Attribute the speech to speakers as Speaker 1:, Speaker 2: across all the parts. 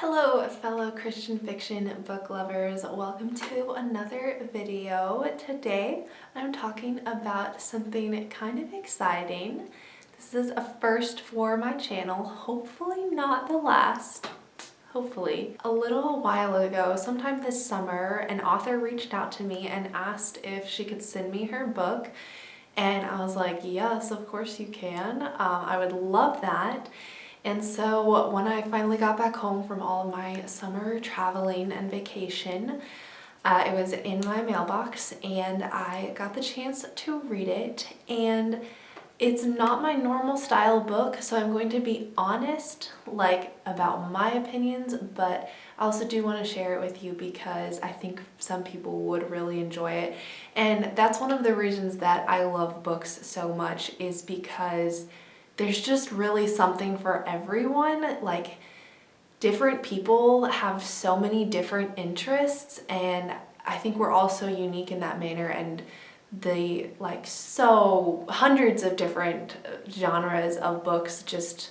Speaker 1: Hello fellow Christian fiction book lovers, welcome to another video. Today I'm talking about something kind of exciting. This is a first for my channel, hopefully not the last. Hopefully. A little while ago, sometime this summer, an author reached out to me and asked if she could send me her book. And I was like, yes, of course you can. I would love that. And so when I finally got back home from all of my summer traveling and vacation, it was in my mailbox and I got the chance to read it. And it's not my normal style book, so I'm going to be honest, about my opinions, but I also do want to share it with you because I think some people would really enjoy it. And that's one of the reasons that I love books so much, is because there's just really something for everyone. Different people have so many different interests, and I think we're all so unique in that manner, and the so hundreds of different genres of books just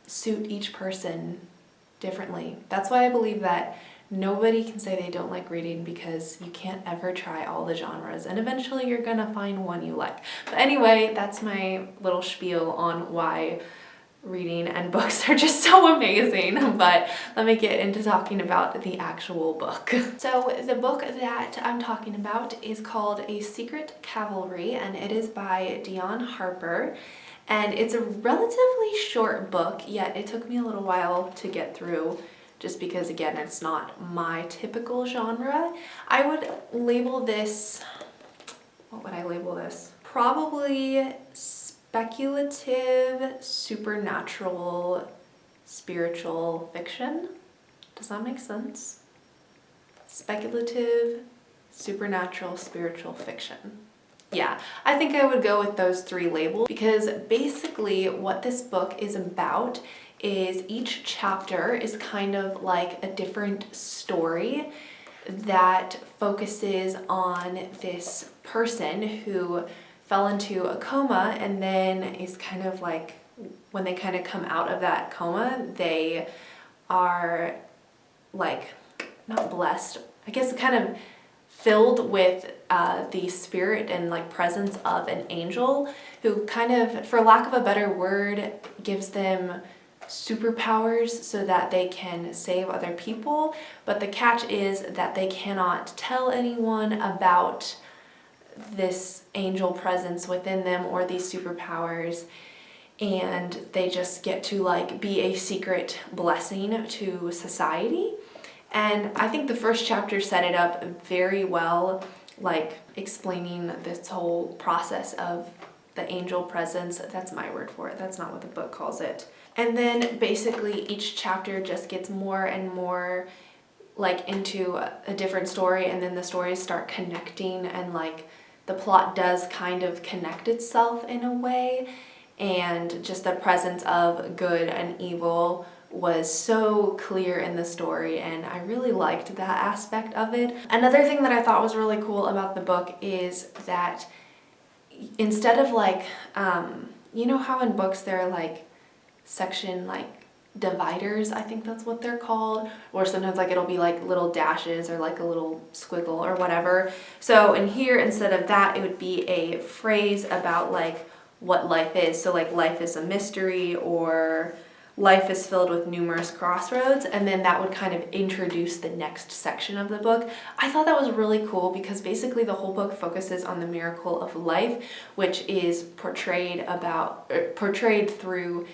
Speaker 1: suit each person differently. That's why I believe that nobody can say they don't like reading, because you can't ever try all the genres and eventually you're gonna find one you like. But anyway, that's my little spiel on why reading and books are just so amazing. But let me get into talking about the actual book. So the book that I'm talking about is called A Secret Cavalry, and it is by Dion Harper. And it's a relatively short book, yet it took me a little while to get through, just because, again, it's not my typical genre. I would label this, what would I label this? Probably speculative, supernatural, spiritual fiction. Does that make sense? Speculative, supernatural, spiritual fiction. Yeah, I think I would go with those three labels, because basically what this book is about is each chapter is kind of like a different story that focuses on this person who fell into a coma, and then is kind of when they kind of come out of that coma, they are not blessed, I guess kind of filled with the spirit and presence of an angel who kind of, for lack of a better word, gives them superpowers so that they can save other people. But the catch is that they cannot tell anyone about this angel presence within them or these superpowers, and they just get to be a secret blessing to society. And I think the first chapter set it up very well, explaining this whole process of the angel presence. That's my word for it. That's not what the book calls it. And then basically each chapter just gets more and more into a different story, and then the stories start connecting, and the plot does kind of connect itself in a way, and just the presence of good and evil was so clear in the story, and I really liked that aspect of it. Another thing that I thought was really cool about the book is that instead of you know how in books there are section dividers, I think that's what they're called, or sometimes it'll be little dashes or a little squiggle or whatever. So in here, instead of that, it would be a phrase about what life is. So life is a mystery, or life is filled with numerous crossroads, and then that would kind of introduce the next section of the book. I thought that was really cool, because basically the whole book focuses on the miracle of life, which is portrayed through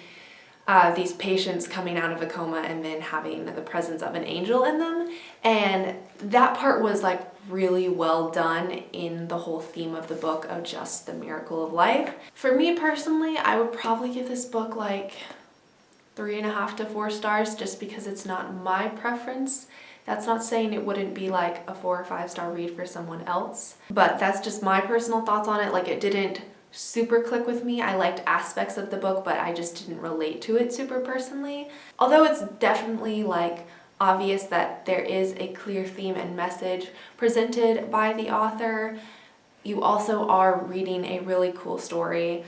Speaker 1: these patients coming out of a coma and then having the presence of an angel in them. And that part was really well done in the whole theme of the book of just the miracle of life. For me personally, I would probably give this book 3.5 to 4 stars, just because it's not my preference. That's not saying it wouldn't be a 4 or 5 star read for someone else, but that's just my personal thoughts on it. It didn't super click with me. I liked aspects of the book, but I just didn't relate to it super personally. Although it's definitely obvious that there is a clear theme and message presented by the author, you also are reading a really cool story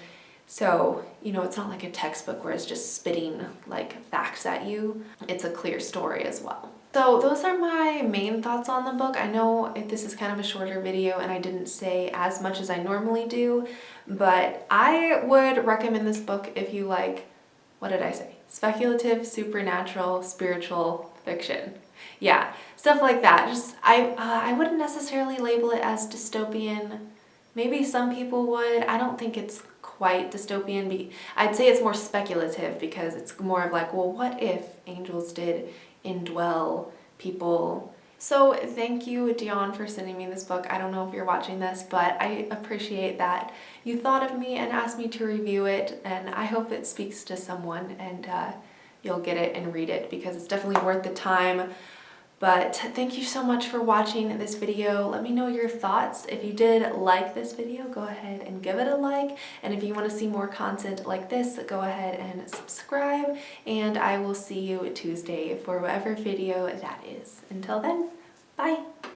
Speaker 1: So, you know, it's not like a textbook where it's just spitting like facts at you. It's a clear story as well. So those are my main thoughts on the book. I know this is kind of a shorter video and I didn't say as much as I normally do, but I would recommend this book if you like, what did I say? Speculative, supernatural, spiritual fiction. Yeah, stuff like that. Just I wouldn't necessarily label it as dystopian. Maybe some people would. I don't think it's quite dystopian. I'd say it's more speculative because it's more of like, well, what if angels did indwell people? So thank you, Dion, for sending me this book. I don't know if you're watching this, but I appreciate that you thought of me and asked me to review it, and I hope it speaks to someone and you'll get it and read it because it's definitely worth the time. But thank you so much for watching this video. Let me know your thoughts. If you did like this video, go ahead and give it a like. And if you want to see more content like this, go ahead and subscribe. And I will see you Tuesday for whatever video that is. Until then, bye.